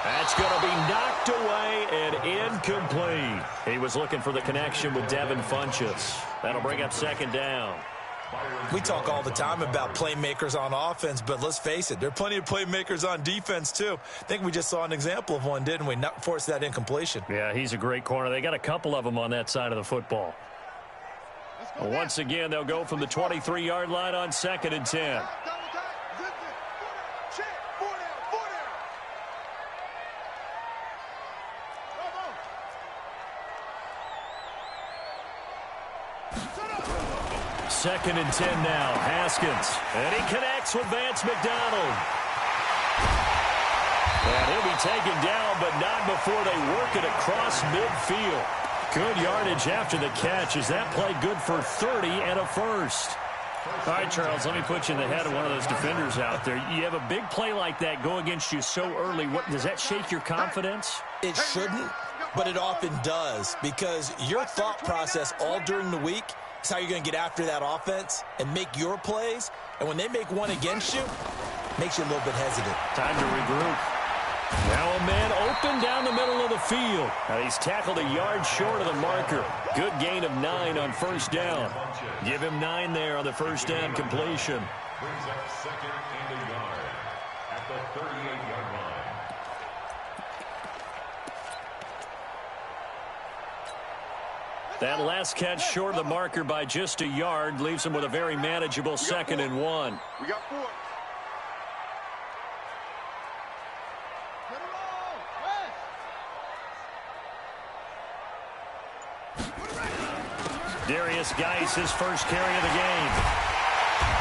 That's going to be knocked away and incomplete. He was looking for the connection with Devin Funchess. That'll bring up second down. We talk all the time about playmakers on offense, but let's face it, there are plenty of playmakers on defense too. I think we just saw an example of one, didn't we? Not force that incompletion. Yeah, he's a great corner. They got a couple of them on that side of the football. Once again, they'll go from the 23-yard line on 2nd and 10. Second and 10 now. Haskins. And he connects with Vance McDonald. And he'll be taken down, but not before they work it across midfield. Good yardage after the catch. Is that play good for 30 and a first? All right, Charles, let me put you in the head of one of those defenders out there. You have a big play like that go against you so early. Does that shake your confidence? It shouldn't, but it often does, because your thought process all during the week is how you're going to get after that offense and make your plays. And when they make one against you, it makes you a little bit hesitant. Time to regroup. Now a man open down the middle of the field. Now he's tackled a yard short of the marker. Good gain of 9 on first down. Give him 9 there on the first down completion. Brings up second and a yard at the 38-yard line. That last catch short of the marker by just a yard leaves him with a very manageable 2nd and 1. We got 4. Darius Geis, his first carry of the game.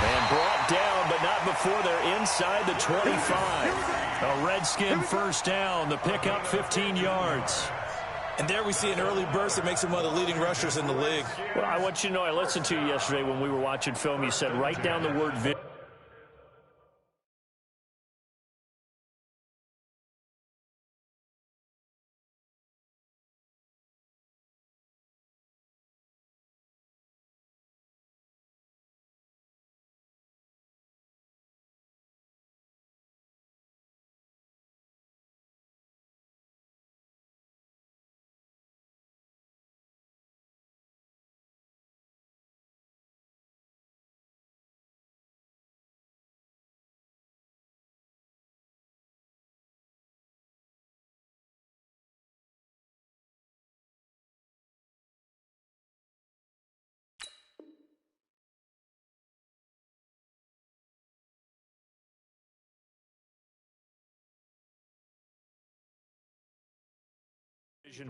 And brought down, but not before they're inside the 25. A Redskin first down. The pickup 15 yards. And there we see an early burst that makes him one of the leading rushers in the league. Well, I want you to know, I listened to you yesterday when we were watching film. You said write down the word vision.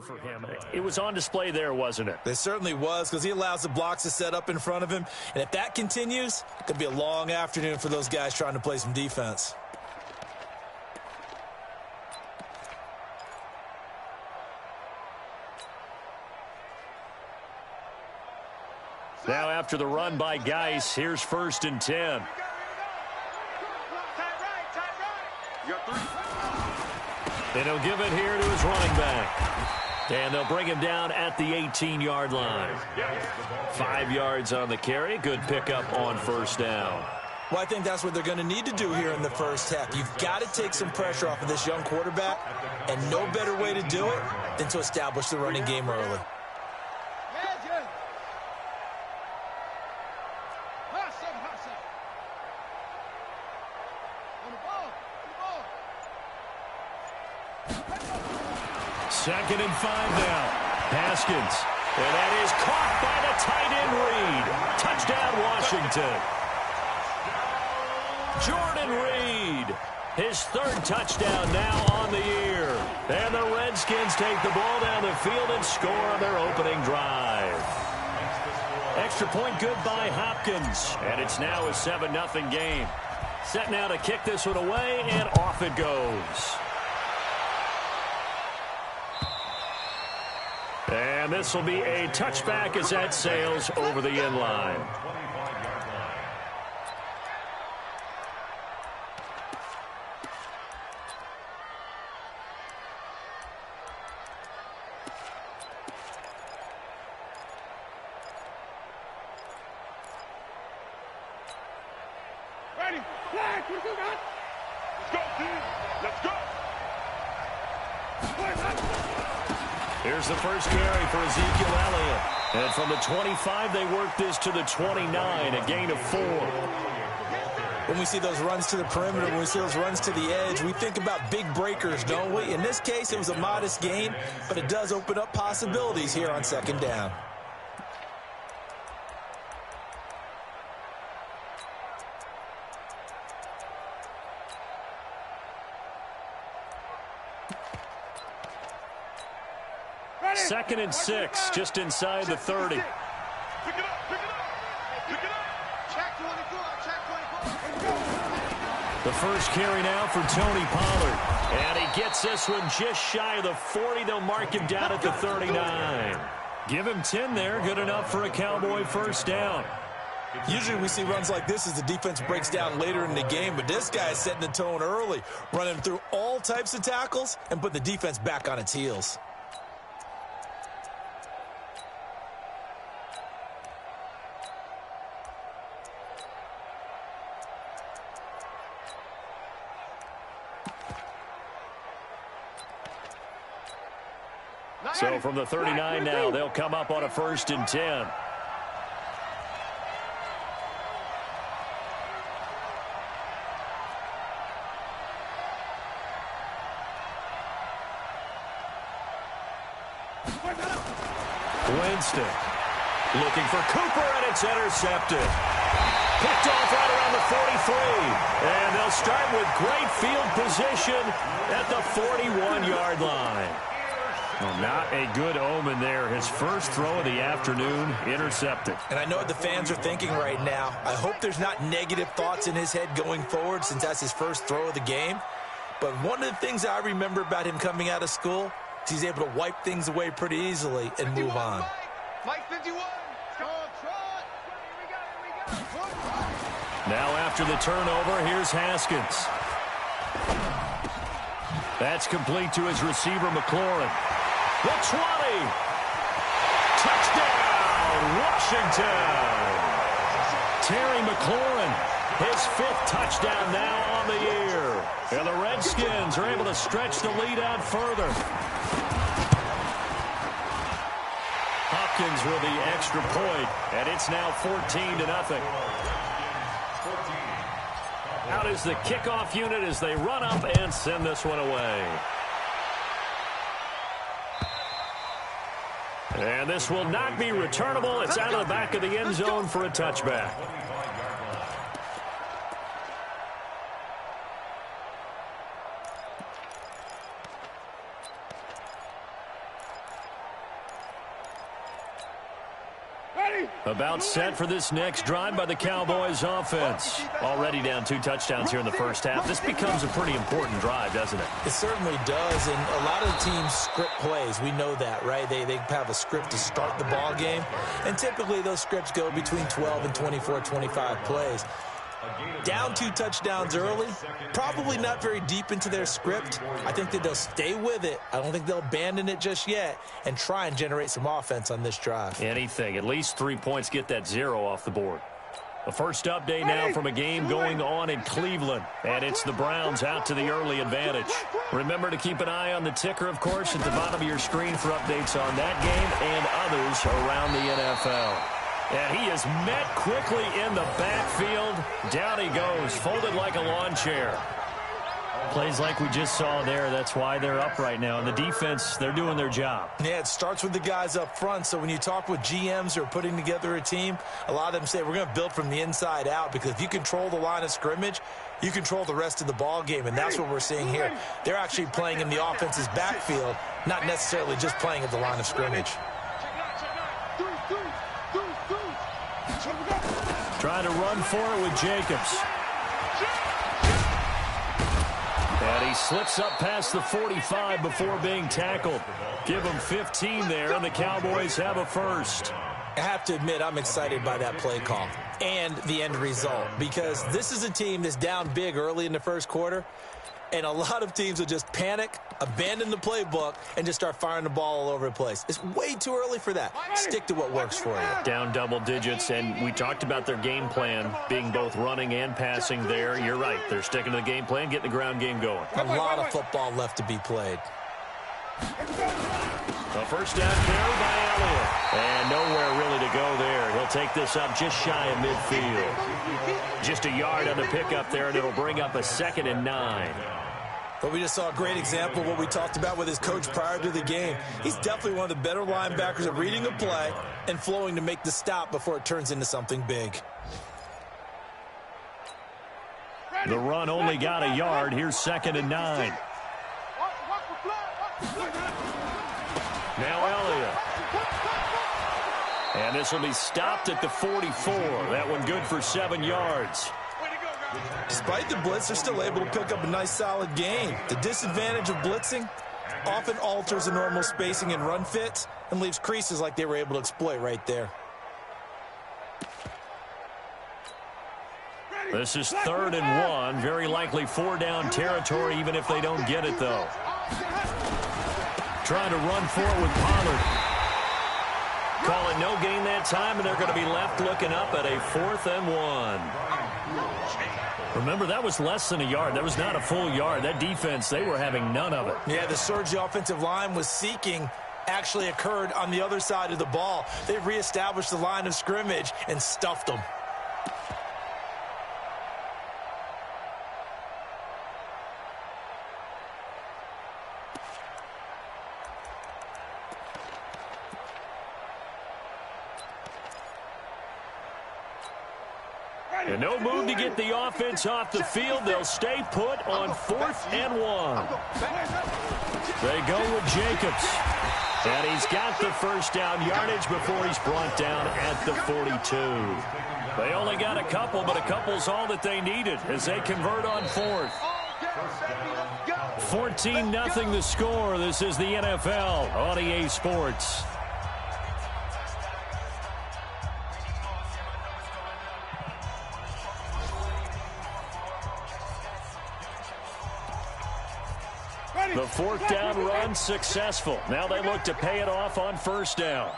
For him. It was on display there, wasn't it? It certainly was, because he allows the blocks to set up in front of him. And if that continues, it could be a long afternoon for those guys trying to play some defense. Now after the run by Geis, here's 1st and 10. And he'll give it here to his running back. And they'll bring him down at the 18-yard line. 5 yards on the carry. Good pickup on first down. Well, I think that's what they're going to need to do here in the first half. You've got to take some pressure off of this young quarterback, and no better way to do it than to establish the running game early. Second and 5 now. Haskins. And that is caught by the tight end Reed. Touchdown, Washington. Jordan Reed. His 3rd touchdown now on the year. And the Redskins take the ball down the field and score on their opening drive. Extra point good by Hopkins. And it's now a 7-0 game. Set now to kick this one away, and off it goes. And this will be a touchback as that sails over the end line. Ready? Flag, let's go, team. Let's go. Here's the first carry for Ezekiel Elliott. And from the 25, they work this to the 29, a gain of 4. When we see those runs to the perimeter, when we see those runs to the edge, we think about big breakers, don't we? In this case, it was a modest gain, but it does open up possibilities here on second down. Second and 6, just inside the 30. The first carry now for Tony Pollard. And he gets this one just shy of the 40. They'll mark him down at the 39. Give him 10 there. Good enough for a Cowboy first down. Usually we see runs like this as the defense breaks down later in the game, but this guy is setting the tone early, running through all types of tackles and putting the defense back on its heels. So from the 39 now, they'll come up on a 1st and 10. Winston looking for Cooper, and it's intercepted. Picked off right around the 43. And they'll start with great field position at the 41-yard line. Well, not a good omen there. His first throw of the afternoon, intercepted. And I know what the fans are thinking right now. I hope there's not negative thoughts in his head going forward since that's his first throw of the game. But one of the things I remember about him coming out of school is he's able to wipe things away pretty easily and move on. Mike 51. Now after the turnover, here's Haskins. That's complete to his receiver, McLaurin. The 20. Touchdown, Washington. Terry McLaurin, his 5th touchdown now on the year. And the Redskins are able to stretch the lead out further. Hopkins with the extra point, and it's now 14-0. Out is the kickoff unit as they run up and send this one away. And this will not be returnable. It's out of the back of the end zone for a touchback. About set for this next drive by the Cowboys offense. Already down 2 touchdowns here in the first half. This becomes a pretty important drive, doesn't it? It certainly does, and a lot of the teams script plays. We know that, right? They have a script to start the ball game, and typically those scripts go between 12 and 24, 25 plays. Down 2 touchdowns early, probably not very deep into their script. I think that they'll stay with it. I don't think they'll abandon it just yet and try and generate some offense on this drive. Anything. At least 3 points, get that 0 off the board. The first update now from a game going on in Cleveland, and it's the Browns out to the early advantage. Remember to keep an eye on the ticker, of course, at the bottom of your screen for updates on that game and others around the NFL. And he is met quickly in the backfield. Down he goes, folded like a lawn chair. Plays like we just saw there. That's why they're up right now. And the defense, they're doing their job. Yeah, it starts with the guys up front. So when you talk with GMs who are putting together a team, a lot of them say we're going to build from the inside out, because if you control the line of scrimmage, you control the rest of the ball game. And that's what we're seeing here. They're actually playing in the offense's backfield, not necessarily just playing at the line of scrimmage. Trying to run for it with Jacobs. And he slips up past the 45 before being tackled. Give him 15 there, and the Cowboys have a first. I have to admit, I'm excited by that play call and the end result, because this is a team that's down big early in the first quarter, and a lot of teams will just panic, abandon the playbook, and just start firing the ball all over the place. It's way too early for that. Stick to what works for you. Down double digits, and we talked about their game plan being both running and passing there. You're right. They're sticking to the game plan, getting the ground game going. A lot of football left to be played. A first down carry by Elliott. And nowhere really to go there. He'll take this up just shy of midfield. Just a yard on the pickup there, and it'll bring up a 2nd and 9. But we just saw a great example of what we talked about with his coach prior to the game. He's definitely one of the better linebackers at reading a play and flowing to make the stop before it turns into something big. The run only got a yard. Here's 2nd and 9. Now Elliott. And this will be stopped at the 44. That one good for 7 yards. Despite the blitz, they're still able to pick up a nice solid gain. The disadvantage of blitzing often alters the normal spacing and run fits and leaves creases like they were able to exploit right there. This is 3rd and 1. Very likely 4-down territory, even if they don't get it, though. Trying to run for it with Pollard. Call it no gain that time, and they're going to be left looking up at a 4th and 1. Remember, that was less than a yard. That was not a full yard. That defense, they were having none of it. Yeah, the surge the offensive line was seeking actually occurred on the other side of the ball. They reestablished the line of scrimmage and stuffed them. And no move to get the offense off the field. They'll stay put on 4th and 1. They go with Jacobs. And he's got the first down yardage before he's brought down at the 42. They only got a couple, but a couple's all that they needed as they convert on 4th. 14-0 the score. This is the NFL on EA Sports. The 4th down run successful. Now they look to pay it off on 1st down.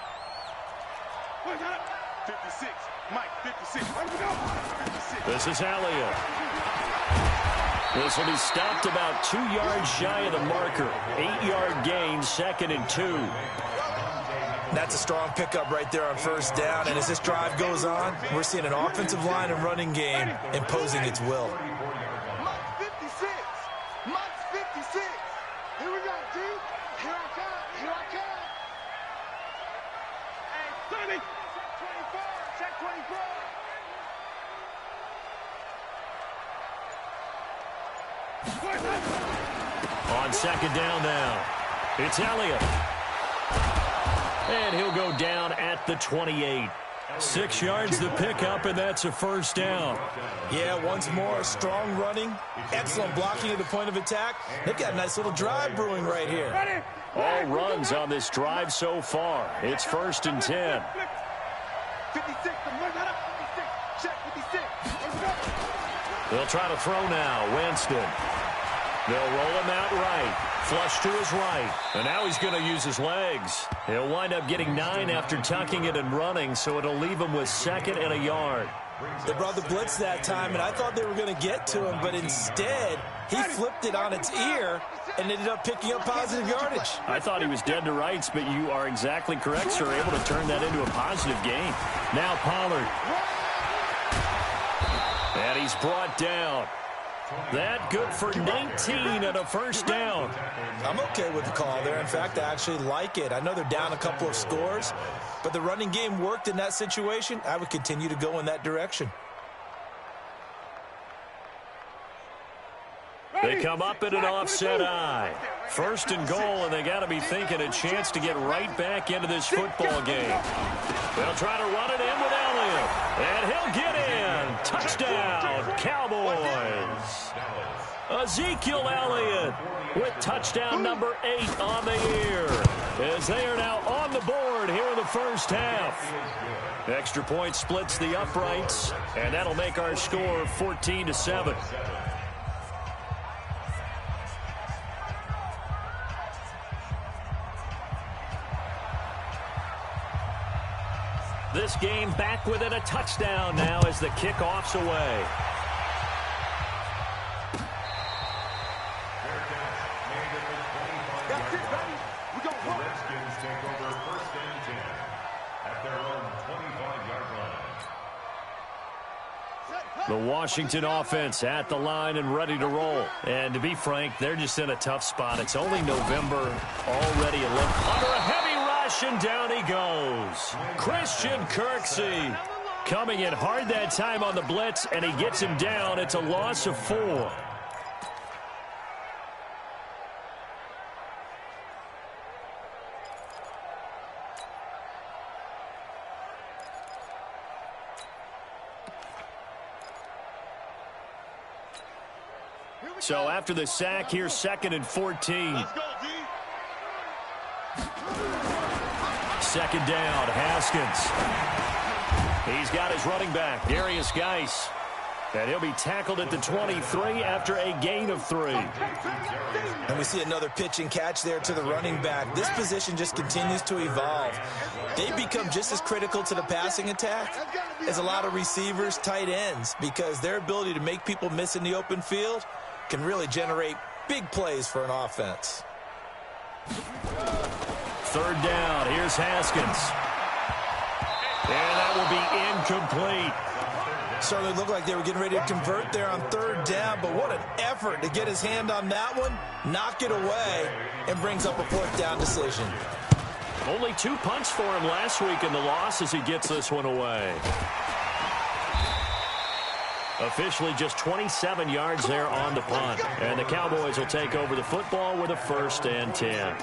56, Mike, 56. This is Elliott. This will be stopped about 2 yards shy of the marker. 8-yard gain, 2nd and 2. That's a strong pickup right there on 1st down. And as this drive goes on, we're seeing an offensive line and running game imposing its will. On 2nd down now, it's Elliott. And he'll go down at the 28. 6 yards the pickup, and that's a 1st down. Yeah, once more, strong running, excellent blocking at the point of attack. They've got a nice little drive brewing right here. All runs on this drive so far. It's 1st and 10. 56, They'll try to throw now. Winston. They'll roll him out right. Flush to his right. And now he's going to use his legs. He'll wind up getting 9 after tucking it and running, so it'll leave him with 2nd and a yard. They brought the blitz that time, and I thought they were going to get to him, but instead, he flipped it on its ear and ended up picking up positive yardage. I thought he was dead to rights, but you are exactly correct, sir. Able to turn that into a positive gain. Now Pollard. And he's brought down. That good for 19 and a 1st down. I'm okay with the call there. In fact, I actually like it. I know they're down a couple of scores, but the running game worked in that situation. I would continue to go in that direction. They come up in an offset eye. 1st and goal, and they got to be thinking a chance to get right back into this football game. They'll try to run it in with Elliott, and he'll get in. Touchdown, Cowboys. Ezekiel Elliott with touchdown number 8 on the year, as they are now on the board here in the 1st half. Extra point splits the uprights, and that'll make our score 14-7. This game back within a touchdown now as the kickoff's away. The Redskins take over first and 10 at their own 25-yard line. The Washington offense at the line and ready to roll. And to be frank, they're just in a tough spot. It's only November, already a limp under a heavy rush, and down he goes. Christian Kirksey coming in hard that time on the blitz, and he gets him down. It's a loss of 4. So after the sack, here's 2nd and 14. Let's go, D. Second down, Haskins. He's got his running back, Darius Geis. And he'll be tackled at the 23 after a gain of 3. And we see another pitch and catch there to the running back. This position just continues to evolve. They become just as critical to the passing attack as a lot of receivers, tight ends, because their ability to make people miss in the open field can really generate big plays for an offense. Third down, here's Haskins. And that will be incomplete. Certainly looked like they were getting ready to convert there on third down, but what an effort to get his hand on that one, knock it away, and brings up a fourth down decision. Only 2 punts for him last week in the loss as he gets this one away. Officially just 27 yards there on the punt. And the Cowboys will take over the football with a 1st and 10.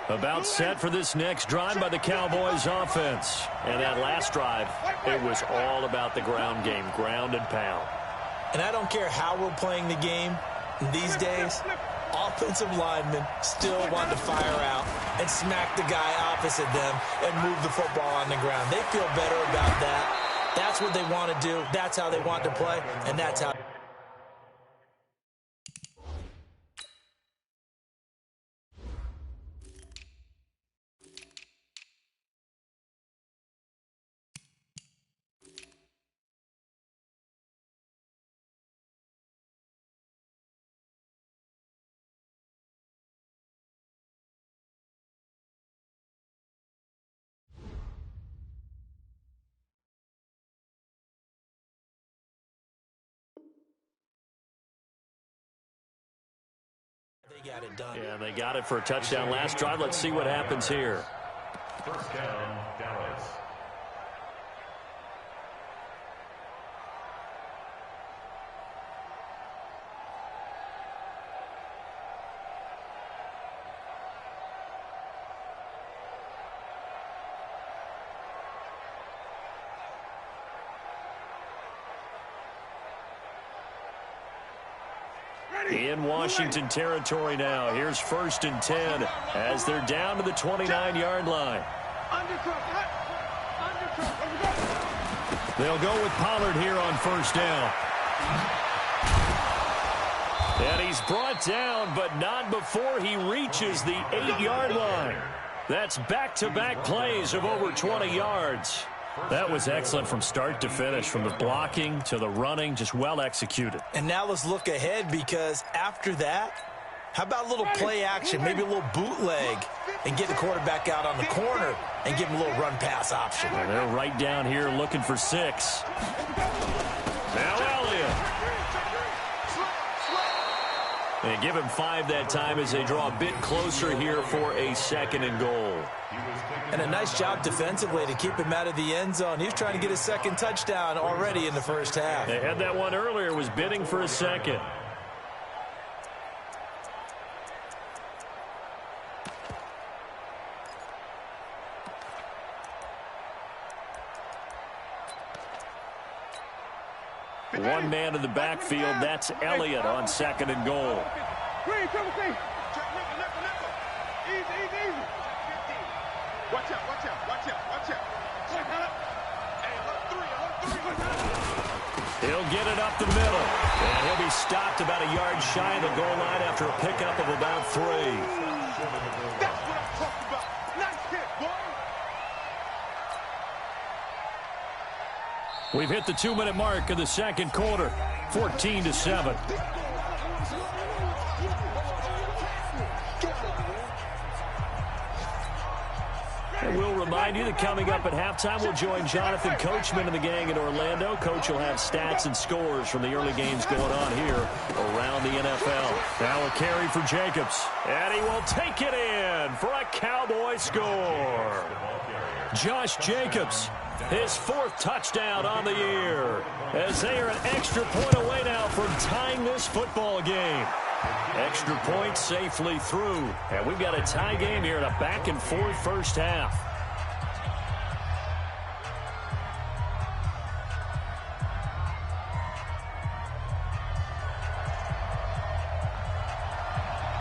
About set for this next drive by the Cowboys offense. And that last drive, it was all about the ground game, ground and pound. And I don't care how we're playing the game these days, offensive linemen still want to fire out and smack the guy opposite them and move the football on the ground. They feel better about that. That's what they want to do. That's how they want to play, and that's how. They got it done. Yeah, they got it for a touchdown last drive. Let's see what happens here. First down, Dallas. In Washington territory now. Here's 1st and 10 as they're down to the 29-yard line. They'll go with Pollard here on 1st down. And he's brought down, but not before he reaches the 8-yard line. That's back-to-back plays of over 20 yards. That was excellent from start to finish, from the blocking to the running, just well executed. And now let's look ahead, because after that, how about a little play action, maybe a little bootleg, and get the quarterback out on the corner and give him a little run-pass option. Well, they're right down here looking for 6. Now Elliott. They give him 5 that time as they draw a bit closer here for a 2nd and goal. And a nice job defensively to keep him out of the end zone. He was trying to get his 2nd touchdown already in the first half. They had that one earlier, was bidding for a 2nd. One man in the backfield, that's Elliott on 2nd and goal. Watch out, watch out, watch out, watch out. He'll get it up the middle. And he'll be stopped about a yard shy of the goal line after a pickup of about 3. That's what I'm talking about. Nice hit, boy. We've hit the 2-minute mark of the second quarter, 14-7. And we'll remind you that coming up at halftime, we'll join Jonathan Coachman and the gang in Orlando. Coach will have stats and scores from the early games going on here around the NFL. Now a carry for Jacobs, and he will take it in for a Cowboy score. Josh Jacobs, his 4th touchdown on the year, as they are an extra point away now from tying this football game. Extra point safely through. And we've got a tie game here in a back-and-forth first half.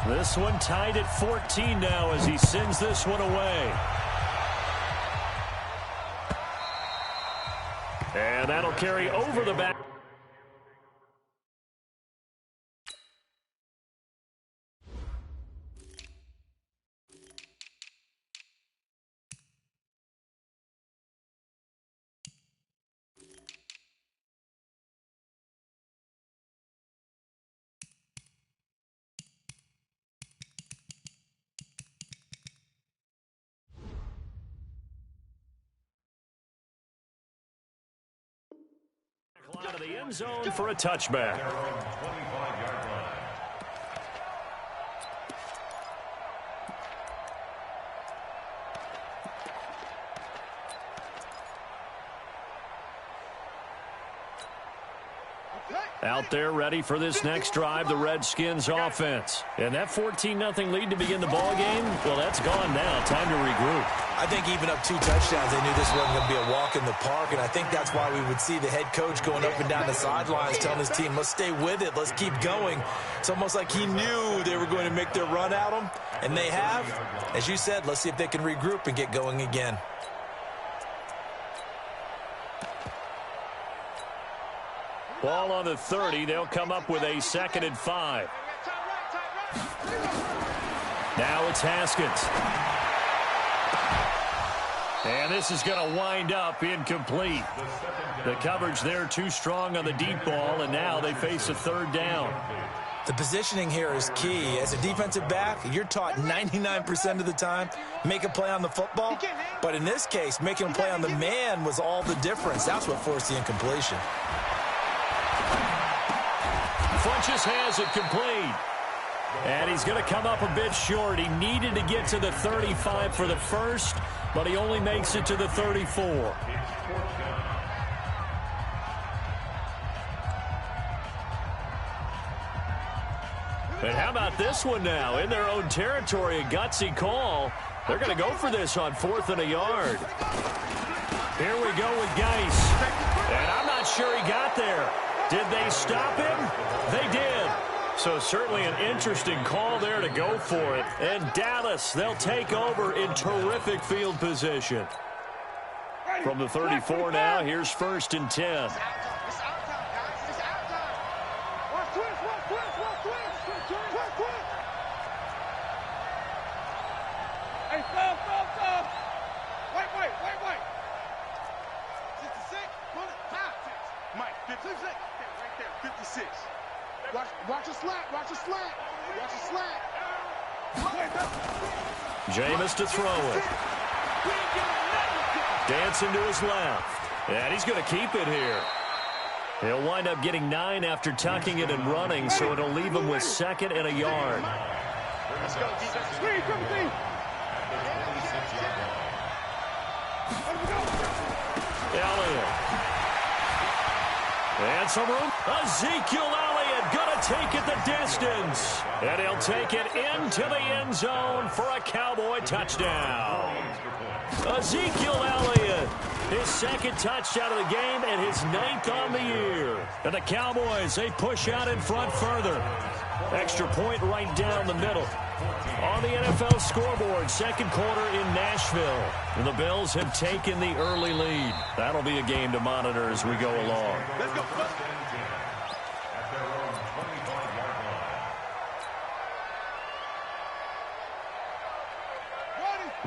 This one tied at 14 now as he sends this one away. And that'll carry over the back. Out of the end zone for a touchback. Out there ready for this next drive, the Redskins offense. And that 14-0 lead to begin the ball game, well, that's gone now. Time to regroup. I think even up 2 touchdowns, they knew this wasn't going to be a walk in the park, and I think that's why we would see the head coach going up and down the sidelines telling his team, let's stay with it, let's keep going. It's almost like he knew they were going to make their run at him, and they have. As you said, let's see if they can regroup and get going again. Ball on the 30. They'll come up with a 2nd and 5. Now it's Haskins. And this is going to wind up incomplete. The coverage there too strong on the deep ball, and now they face a 3rd down. The positioning here is key. As a defensive back, you're taught 99% of the time, make a play on the football. But in this case, making a play on the man was all the difference. That's what forced the incompletion. Funches has it complete. And he's going to come up a bit short. He needed to get to the 35 for the first, but he only makes it to the 34. And how about this one now? In their own territory, a gutsy call. They're going to go for this on 4th and a yard. Here we go with Geis. And I'm not sure he got there. Did they stop him? They did. So certainly an interesting call there to go for it. And Dallas, they'll take over in terrific field position. From the 34 now, here's 1st and 10. Watch a slant, watch a slant, watch a slant. Jameis to throw it. Dancing to his left. And he's going to keep it here. He'll wind up getting 9 after tucking it and running, so it'll leave him with 2nd and a yard. Let's go, defense. Screen, Timothy. Elliott. And some room. Ezekiel Elliott going to take it the distance. And he'll take it into the end zone for a Cowboy touchdown. Ezekiel Elliott, his 2nd touchdown of the game and his 9th on the year. And the Cowboys, they push out in front further. Extra point right down the middle. On the NFL scoreboard, 2nd quarter in Nashville. And the Bills have taken the early lead. That'll be a game to monitor as we go along. Let's go.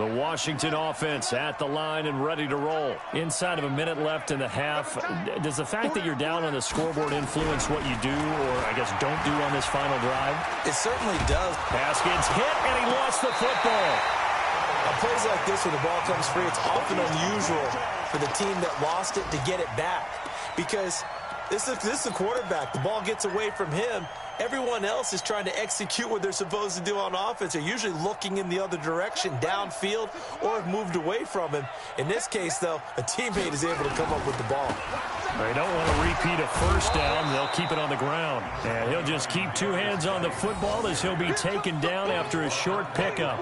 The Washington offense at the line and ready to roll. Inside of a minute left in the half. Does the fact that you're down on the scoreboard influence what you do, or I guess don't do on this final drive? It certainly does. Pass gets hit, and he lost the football. On plays like this where the ball comes free, it's often unusual for the team that lost it to get it back. Because this is the quarterback. The ball gets away from him. Everyone else is trying to execute what they're supposed to do on offense. They're usually looking in the other direction, downfield, or have moved away from him. In this case, though, a teammate is able to come up with the ball. They don't want to repeat a first down. They'll keep it on the ground. And he'll just keep two hands on the football as he'll be taken down after a short pickup.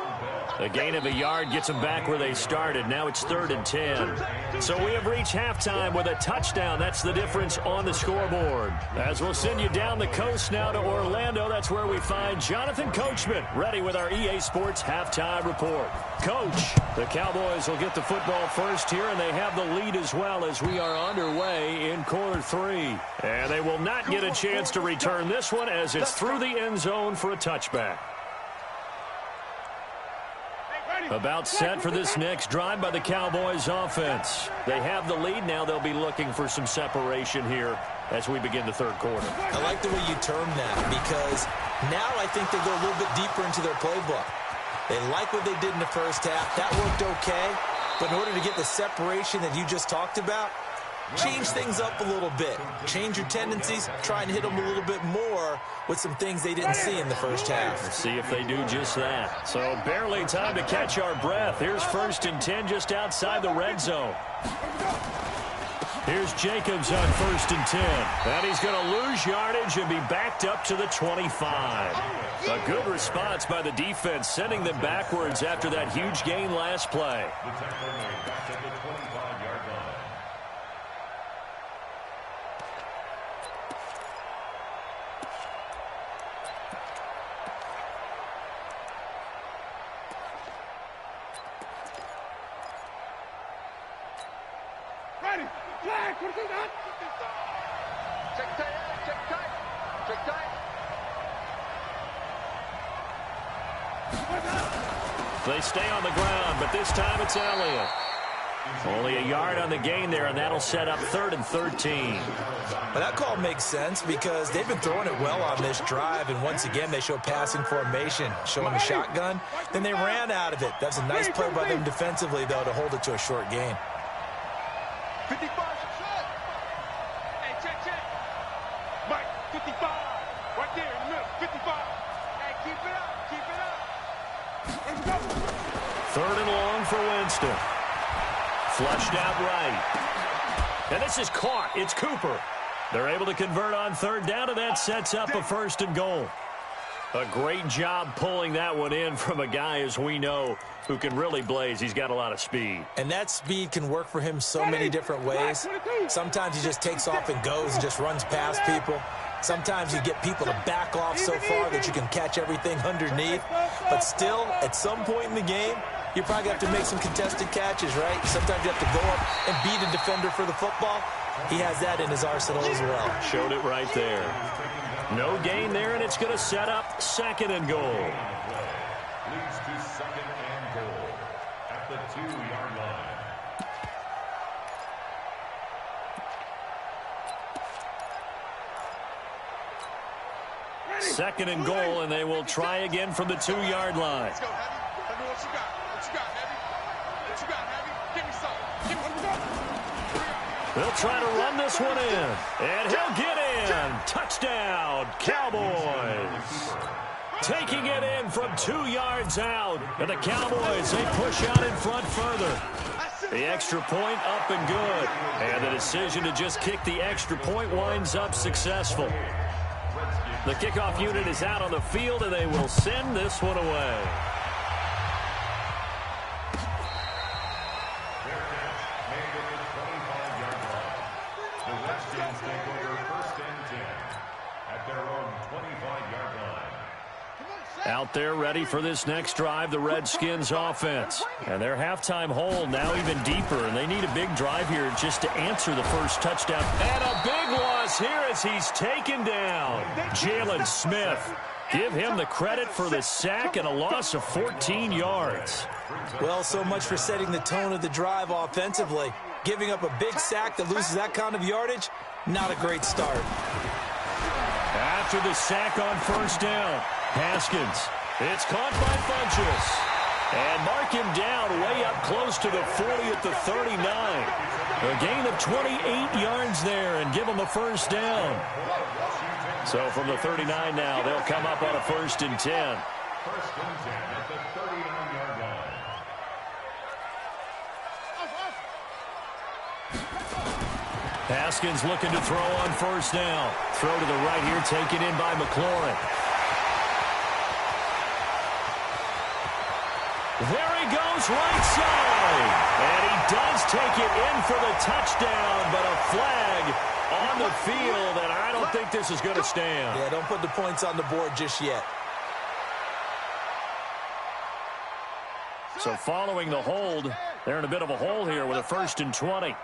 A gain of a yard gets them back where they started. Now it's 3rd and 10. So we have reached halftime with a touchdown. That's the difference on the scoreboard. As we'll send you down the coast now to Orlando, that's where we find Jonathan Coachman, ready with our EA Sports halftime report. Coach, the Cowboys will get the football first here, and they have the lead as well as we are underway in quarter 3. And they will not get a chance to return this one as it's through the end zone for a touchback. About set for this next drive by the Cowboys offense. They have the lead. Now they'll be looking for some separation here as we begin the third quarter. I like the way you term that, because now I think they'll go a little bit deeper into their playbook. They like what they did in the first half. That worked okay. But in order to get the separation that you just talked about, change things up a little bit. Change your tendencies. Try and hit them a little bit more with some things they didn't see in the first half. Let's see if they do just that. So barely time to catch our breath. Here's 1st and 10 just outside the red zone. Here's Jacobs on 1st and 10. And he's going to lose yardage and be backed up to the 25. A good response by the defense, sending them backwards after that huge gain last play. The tackle made back at the 25-yard line. Ready. Flag. What is that? Check tight. Check tight. Check tight. They stay on the ground, but this time it's Elliott. Only a yard on the gain there, and that'll set up 3rd and 13. Well, that call makes sense because they've been throwing it well on this drive, and once again they show passing formation, showing the shotgun. Then they ran out of it. That's a nice play by them defensively, though, to hold it to a short gain. 55. Hey, check. Mike, 55. Right there in the middle. 55. Hey, keep it up. Keep it up. Let's go. 3rd and long for Winston. Flushed out right. And this is caught. It's Cooper. They're able to convert on 3rd down, and that sets up a 1st and goal. A great job pulling that one in from a guy, as we know, who can really blaze. He's got a lot of speed. And that speed can work for him so many different ways. Sometimes he just takes off and goes and just runs past people. Sometimes you get people to back off so far that you can catch everything underneath. But still, at some point in the game, you probably have to make some contested catches, right? Sometimes you have to go up and beat a defender for the football. He has that in his arsenal as well. Showed it right there. No gain there, and it's going to set up 2nd and goal. Leads to 2nd and goal at the 2-yard line. Second and goal, and they will try again from the 2-yard line. Let's go, Heavy. Tell me what you got. What you got, Heavy? What you got, Heavy? Give me something. Give me something. They'll try to run this one in, and he'll get in. Touchdown, Cowboys. Taking it in from 2 yards out. And the Cowboys, they push out in front further. The extra point up and good. And the decision to just kick the extra point winds up successful. The kickoff unit is out on the field, and they will send this one away. The Redskins take over 1st and 10 at their own 25-yard line. Out there ready for this next drive, the Redskins offense. And their halftime hole now even deeper, and they need a big drive here just to answer the first touchdown. And a big loss here as he's taken down. Jalen Smith. Give him the credit for the sack and a loss of 14 yards. Well, so much for setting the tone of the drive offensively. Giving up a big sack that loses that kind of yardage, not a great start. After the sack on first down, Haskins. It's caught by Funchess. And mark him down way up close to the 40 at the 39. A gain of 28 yards there and give him a first down. So from the 39 now, they'll come up on a 1st and 10. First and 10 at the 39-yard line. Haskins looking to throw on first down. Throw to the right here, taken in by McLaurin. There he goes, right side. And he does take it in for the touchdown, but a flag on the field, and I don't think this is going to stand. Yeah, don't put the points on the board just yet. So following the hold, they're in a bit of a hole here with a 1st and 20.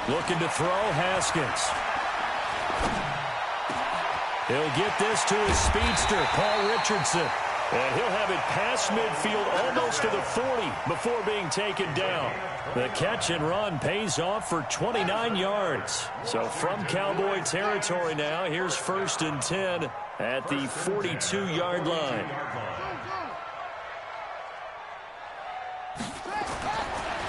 Looking to throw, Haskins. He'll get this to his speedster, Paul Richardson. And he'll have it past midfield almost to the 40 before being taken down. The catch and run pays off for 29 yards. So from Cowboy territory now, here's 1st and 10 at the 42-yard line.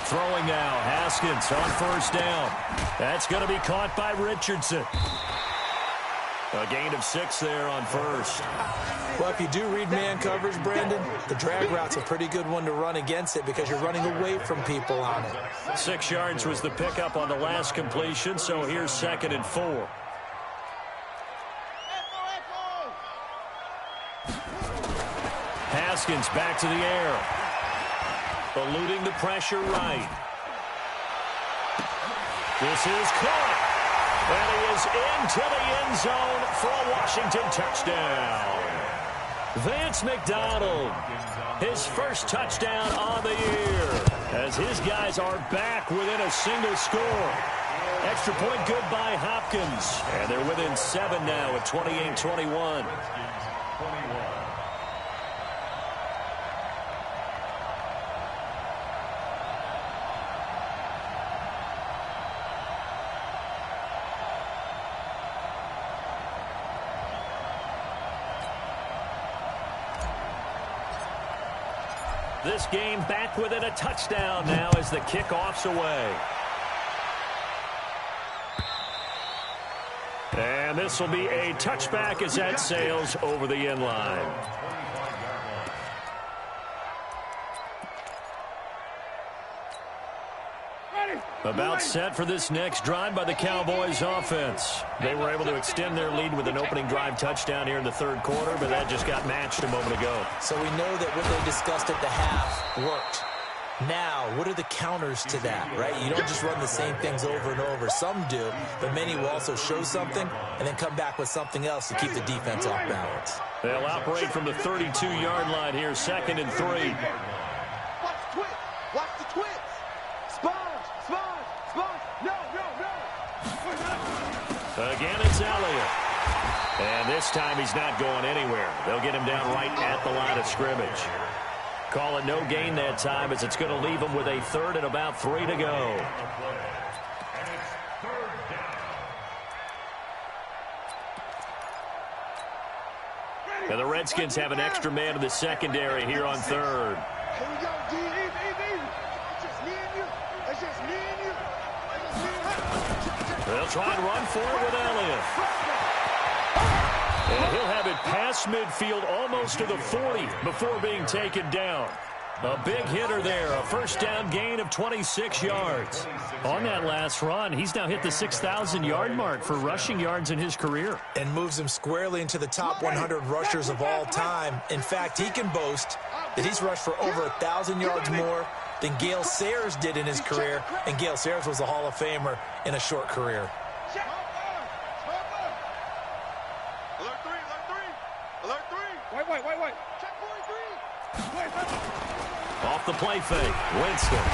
Throwing now, Haskins on first down. That's going to be caught by Richardson. A gain of 6 there on first. Well, if you do read man coverage, Brandon, the drag route's a pretty good one to run against it because you're running away from people on it. 6 yards was the pickup on the last completion, so here's 2nd and 4. Haskins back to the air. Eluding the pressure right. This is caught. And he is into the end zone for a Washington touchdown. Vance McDonald, his first touchdown on the year, as his guys are back within a single score. Extra point good by Hopkins. And they're within 7 now at 28-21. This game back within a touchdown now as the kickoff's away. And this will be a touchback as that sails over the end line. About set for this next drive by the Cowboys offense. They were able to extend their lead with an opening drive touchdown here in the 3rd quarter, but that just got matched a moment ago. So we know that what they discussed at the half worked. Now, what are the counters to that, right? You don't just run the same things over and over. Some do, but many will also show something and then come back with something else to keep the defense off balance. They'll operate from the 32-yard line here, 2nd and 3. Watch the twist. Watch the twist. Again, it's Elliott. And this time he's not going anywhere. They'll get him down right at the line of scrimmage. Call it no gain that time as it's going to leave him with a 3rd and about 3 to go. And the Redskins have an extra man in the secondary here on 3rd. Here we go, D. It's just me and you. It's just me and you. They'll try and run for it with Elliott. And he'll have it past midfield almost to the 40 before being taken down. A big hitter there, a first down gain of 26 yards. On that last run, he's now hit the 6,000-yard mark for rushing yards in his career. And moves him squarely into the top 100 rushers of all time. In fact, he can boast that he's rushed for over 1,000 yards more than Gale Sayers did in his career, and Gale Sayers was a Hall of Famer in a short career. Alert three, alert three. Alert three. Wait. Check 43. Off the play fake, Winston.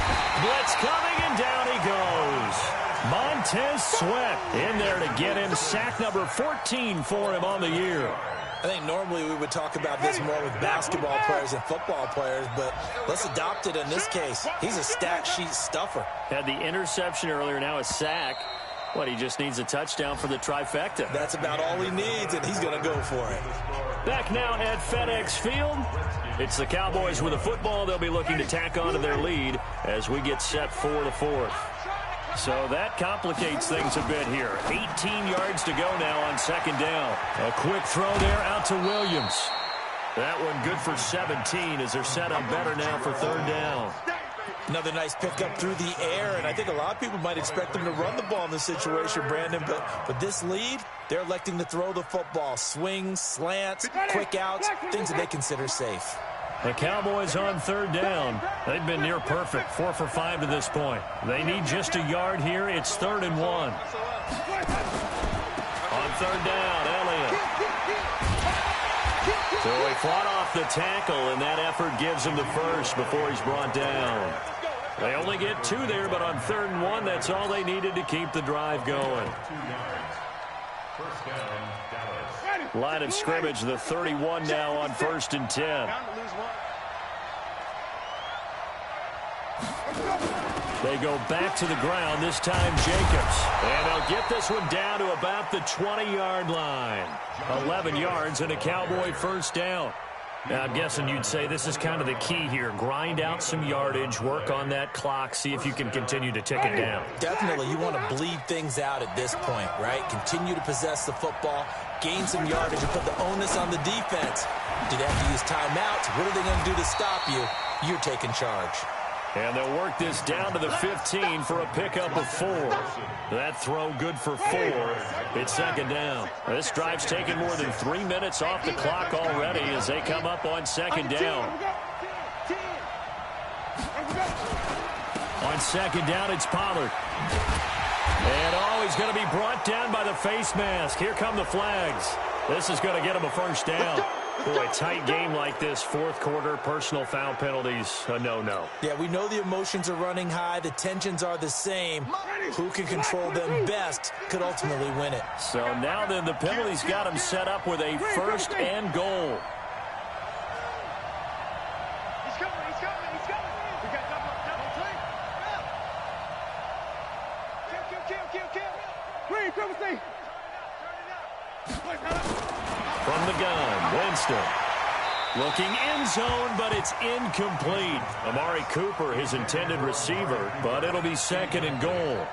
Blitz coming, and down he goes. Montez Sweat in there to get him. Sack number 14 for him on the year. I think normally we would talk about this more with basketball players and football players, but let's adopt it in this case. He's a stat sheet stuffer. Had the interception earlier, now a sack. What, he just needs a touchdown for the trifecta. That's about all he needs, and he's going to go for it. Back now at FedEx Field. It's the Cowboys with a football. They'll be looking to tack on to their lead as we get set for the fourth. So that complicates things a bit here. 18 yards to go now on second down. A quick throw there out to Williams. That one good for 17 as they're set up better now for third down. Another nice pickup through the air, and I think a lot of people might expect them to run the ball in this situation, Brandon, but with this lead, they're electing to throw the football. Swings, slants, quick outs, things that they consider safe. The Cowboys on third down. They've been near perfect, 4 for 5 to this point. They need just a yard here. It's 3rd and 1. On third down, Elliott. So he fought off the tackle, and that effort gives him the first before he's brought down. They only get 2 there, but on 3rd and 1, that's all they needed to keep the drive going. Line of scrimmage, the 31 now on 1st and 10. They go back to the ground, this time Jacobs. And they'll get this one down to about the 20-yard line. 11 yards and a Cowboy first down. Now, I'm guessing you'd say this is kind of the key here. Grind out some yardage, work on that clock, see if you can continue to tick it down. Definitely, you want to bleed things out at this point, right? Continue to possess the football, gain some yardage, and put the onus on the defense. Do they have to use timeouts? What are they going to do to stop you? You're taking charge. And they'll work this down to the 15 for a pickup of 4. That throw good for 4. It's second down. This drive's taken more than 3 minutes off the clock already as they come up on second down. On second down, it's Pollard. And he's going to be brought down by the face mask. Here come the flags. This is going to get him a first down. Boy, a tight game like this, fourth quarter, personal foul penalties, a no-no. Yeah, we know the emotions are running high. The tensions are the same. Who can control them best could ultimately win it. So now then, the penalties got him set up with a first and goal. He's coming. We got double team. Kill. Come stay. From the gun, Winston. Looking end zone, but it's incomplete. Amari Cooper, his intended receiver, but it'll be second and goal.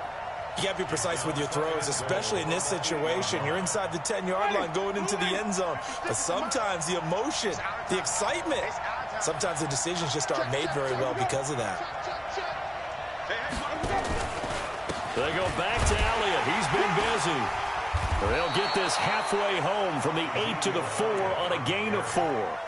You got to be precise with your throws, especially in this situation. You're inside the 10-yard line going into the end zone. But sometimes the emotion, the excitement, sometimes the decisions just aren't made very well because of that. They go back to Elliott. He's been busy. They'll get this halfway home from the 8 to the 4 on a gain of 4.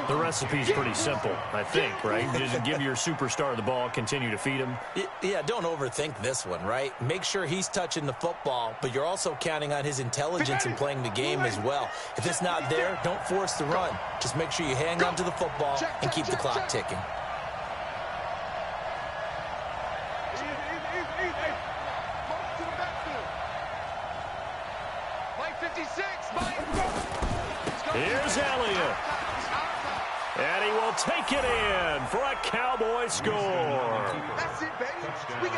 The recipe's pretty simple, I think, right? Just give your superstar the ball, continue to feed him. Yeah, don't overthink this one, right? Make sure he's touching the football, but you're also counting on his intelligence in playing the game as well. If it's not there, don't force the run. Just make sure you hang on to the football and keep the clock ticking. Here's Elliott. And he will take it in for a Cowboy score.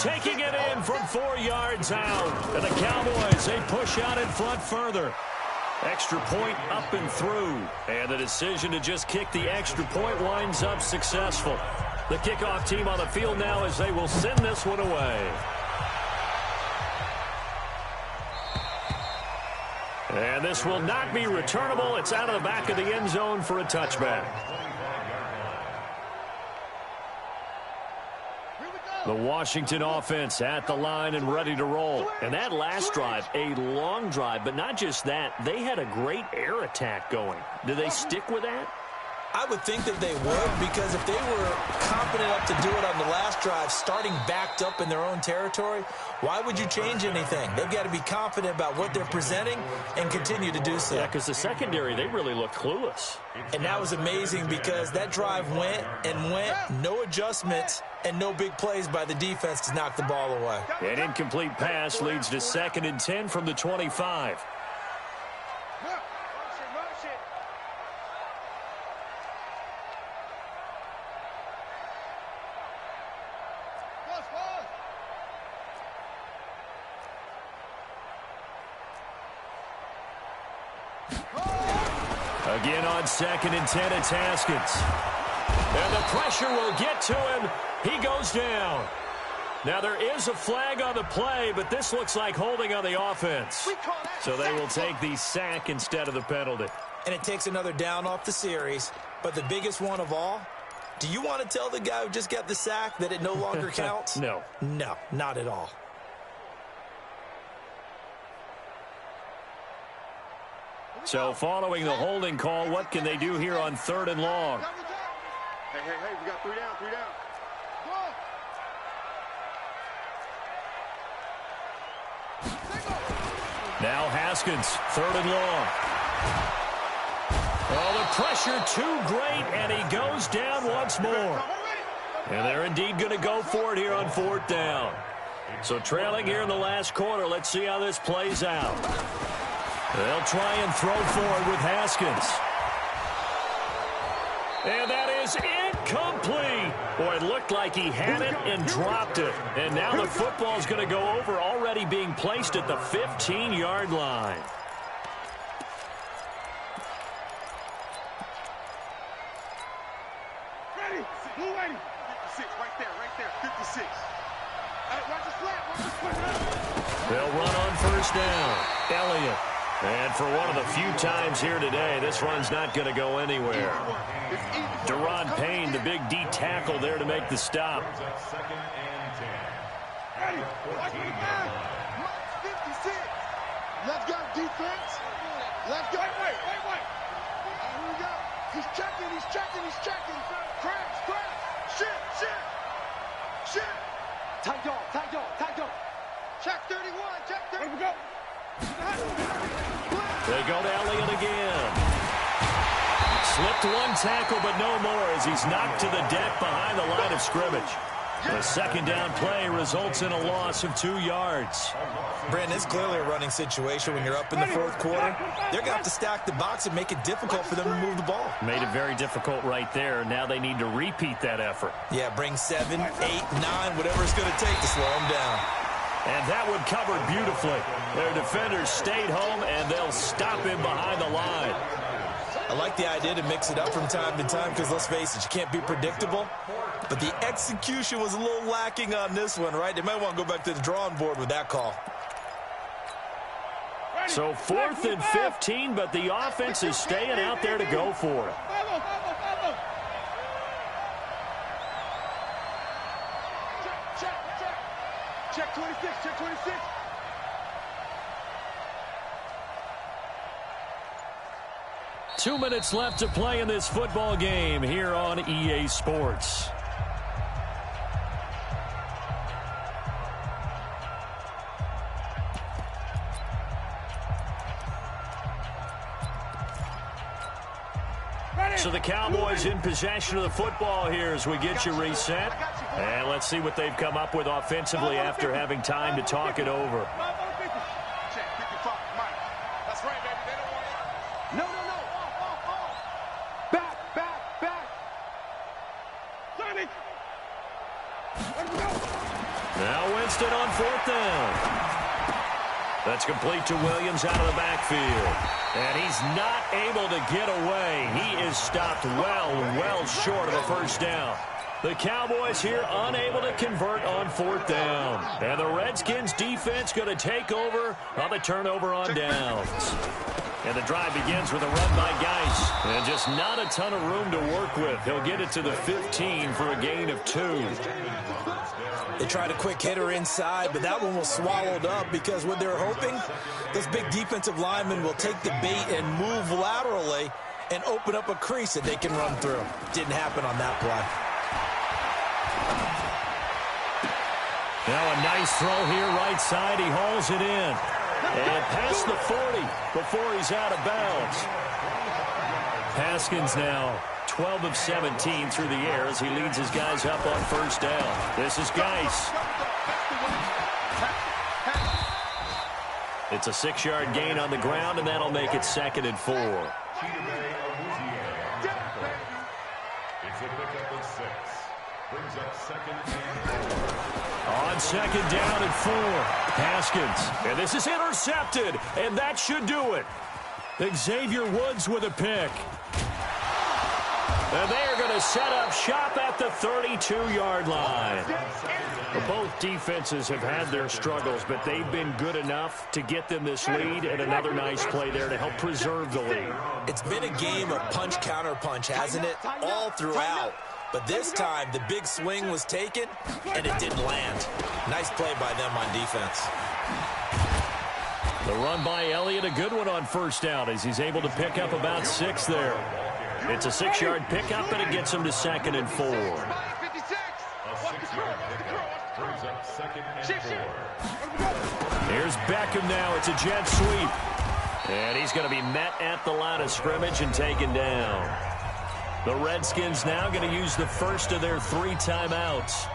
Taking it in from 4 yards out. And the Cowboys, they push out in front further. Extra point up and through. And the decision to just kick the extra point winds up successful. The kickoff team on the field now as they will send this one away. And this will not be returnable. It's out of the back of the end zone for a touchback. The Washington offense at the line and ready to roll. And that last drive, a long drive, but not just that. They had a great air attack going. Do they stick with that? I would think that they would, because if they were confident enough to do it on the last drive, starting backed up in their own territory, why would you change anything? They've got to be confident about what they're presenting and continue to do so. Yeah, because the secondary, they really look clueless. And that was amazing because that drive went and went, no adjustments, and no big plays by the defense to knock the ball away. An incomplete pass leads to 2nd and 10 from the 25. Again on 2nd and 10, it's Haskins. And the pressure will get to him. He goes down. Now there is a flag on the play, but this looks like holding on the offense. So they will take the sack instead of the penalty. And it takes another down off the series. But the biggest one of all, do you want to tell the guy who just got the sack that it no longer counts? No. No, not at all. So following the holding call, what can they do here on 3rd and long? Hey, we got 3 down, 3 down. Now Haskins, 3rd and long. Oh, the pressure too great, and he goes down once more. And they're indeed going to go for it here on 4th down. So trailing here in the last quarter, let's see how this plays out. They'll try and throw forward with Haskins. And that is incomplete. Boy, it looked like he had it and dropped it. And now the football's going to go over, already being placed at the 15-yard line. Ready? Move ready. 56, right there, 56. Watch the flat, watch the flat. They'll run on 1st down. Elliott. And for one of the few times here today, this run's not going to go anywhere. Deron Payne, the big D tackle there to make the stop. 2nd and 10. Ready? Watch the flat. 56. Let's go, defense. Let's go. Wait. Here we go. He's checking. Crash. Shit. Tight dog. Check 31. Here we go. They go to Elliott again. Slipped one tackle, but no more as he's knocked to the deck behind the line of scrimmage. The 2nd down play results in a loss of 2 yards. Brandon, it's clearly a running situation when you're up in the 4th quarter. They're going to have to stack the box and make it difficult for them to move the ball. Made it very difficult right there. Now they need to repeat that effort. Yeah, bring 7, 8, 9, whatever it's going to take to slow them down. And that one covered beautifully. Their defenders stayed home, and they'll stop him behind the line. I like the idea to mix it up from time to time because, let's face it, you can't be predictable. But the execution was a little lacking on this one, right? They might want to go back to the drawing board with that call. So 4th and 15, but the offense is staying out there to go for it. Check 26. 2 minutes left to play in this football game here on EA Sports. So the Cowboys in possession of the football here as we get you reset. And let's see what they've come up with offensively after having time to talk it over. Check 55. Mike. That's right, baby. They don't want it. No. Back. Sonny. Now Winston on 4th down. That's complete to Williams out of the backfield. And he's not able to get away. He is stopped well short of a 1st down. The Cowboys here unable to convert on 4th down. And the Redskins defense going to take over on the turnover on downs. And the drive begins with a run by Geis. And just not a ton of room to work with. He'll get it to the 15 for a gain of 2. They tried a quick hitter inside, but that one was swallowed up because what they're hoping, those big defensive linemen will take the bait and move laterally and open up a crease that they can run through. Didn't happen on that play. Now a nice throw here, right side. He hauls it in. And past the 40 before he's out of bounds. Haskins now 12 of 17 through the air as he leads his guys up on first down. This is Geis. It's a 6-yard gain on the ground, and that'll make it 2nd and 4. It's a pickup of 6. Brings up 2nd and 4. On 2nd down and 4. Haskins. And this is intercepted, and that should do it. Xavier Woods with a pick. And they are going to set up shop at the 32-yard line. Both defenses have had their struggles, but they've been good enough to get them this lead, and another nice play there to help preserve the lead. It's been a game of punch-counter-punch, hasn't it? All throughout. But this time, the big swing was taken, and it didn't land. Nice play by them on defense. The run by Elliott, a good one on first down as he's able to pick up about 6 there. It's a 6-yard pickup, and it gets him to 2nd and 4. A 6-yard pickup brings up 2nd and 4. Here's Beckham now. It's a jet sweep. And he's going to be met at the line of scrimmage and taken down. The Redskins now going to use the first of their 3 timeouts,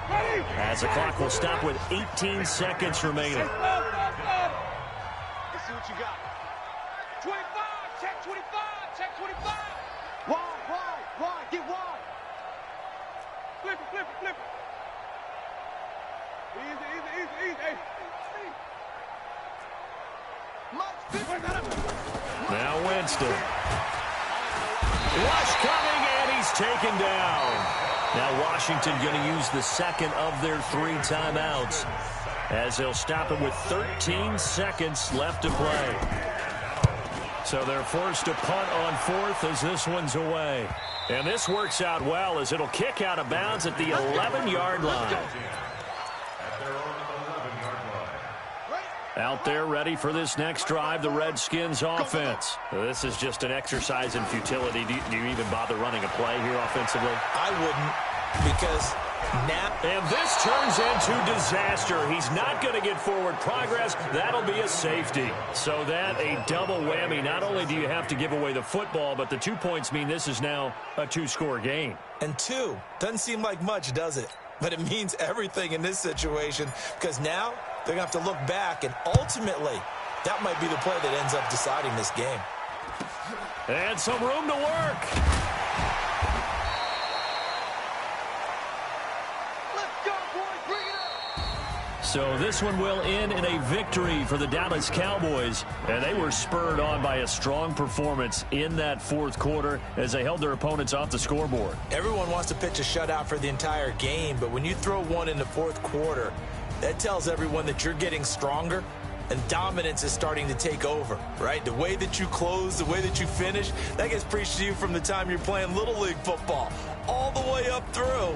as the clock will stop with 18 seconds remaining. Let's see what you got. 25, check 25, check 25. Wide, get wide. Flip it. Easy. Now Winston. Rush coming, and he's taken down. Now Washington going to use the second of their 3 timeouts, as they'll stop him with 13 seconds left to play. So they're forced to punt on 4th as this one's away. And this works out well as it'll kick out of bounds at the 11-yard line. Out there ready for this next drive, the Redskins offense. This is just an exercise in futility. Do you even bother running a play here offensively? I wouldn't, because now... And this turns into disaster. He's not going to get forward progress. That'll be a safety. So that a double whammy. Not only do you have to give away the football, but the 2 points mean this is now a 2-score game. And 2 doesn't seem like much, does it? But it means everything in this situation, because now they're going to have to look back, and ultimately, that might be the play that ends up deciding this game. And some room to work. Let's go, boys. Bring it up. So this one will end in a victory for the Dallas Cowboys, and they were spurred on by a strong performance in that 4th quarter as they held their opponents off the scoreboard. Everyone wants to pitch a shutout for the entire game, but when you throw one in the 4th quarter, that tells everyone that you're getting stronger and dominance is starting to take over, right? The way that you close, the way that you finish, that gets preached to you from the time you're playing Little League football all the way up through.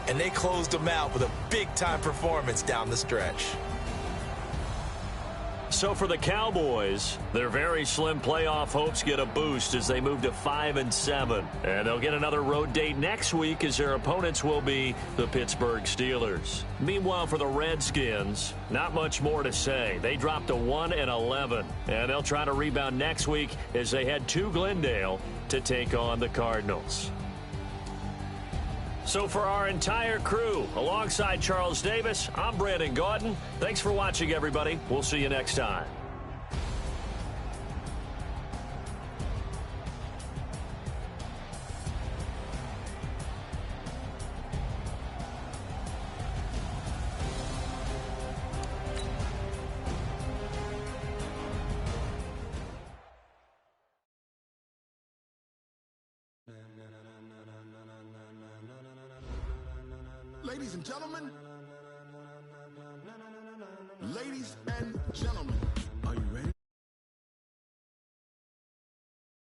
And they closed them out with a big-time performance down the stretch. So for the Cowboys, their very slim playoff hopes get a boost as they move to 5-7. And they'll get another road date next week as their opponents will be the Pittsburgh Steelers. Meanwhile, for the Redskins, not much more to say. They dropped to 1-11, and they'll try to rebound next week as they head to Glendale to take on the Cardinals. So for our entire crew, alongside Charles Davis, I'm Brandon Gaudin. Thanks for watching, everybody. We'll see you next time. Ladies and gentlemen,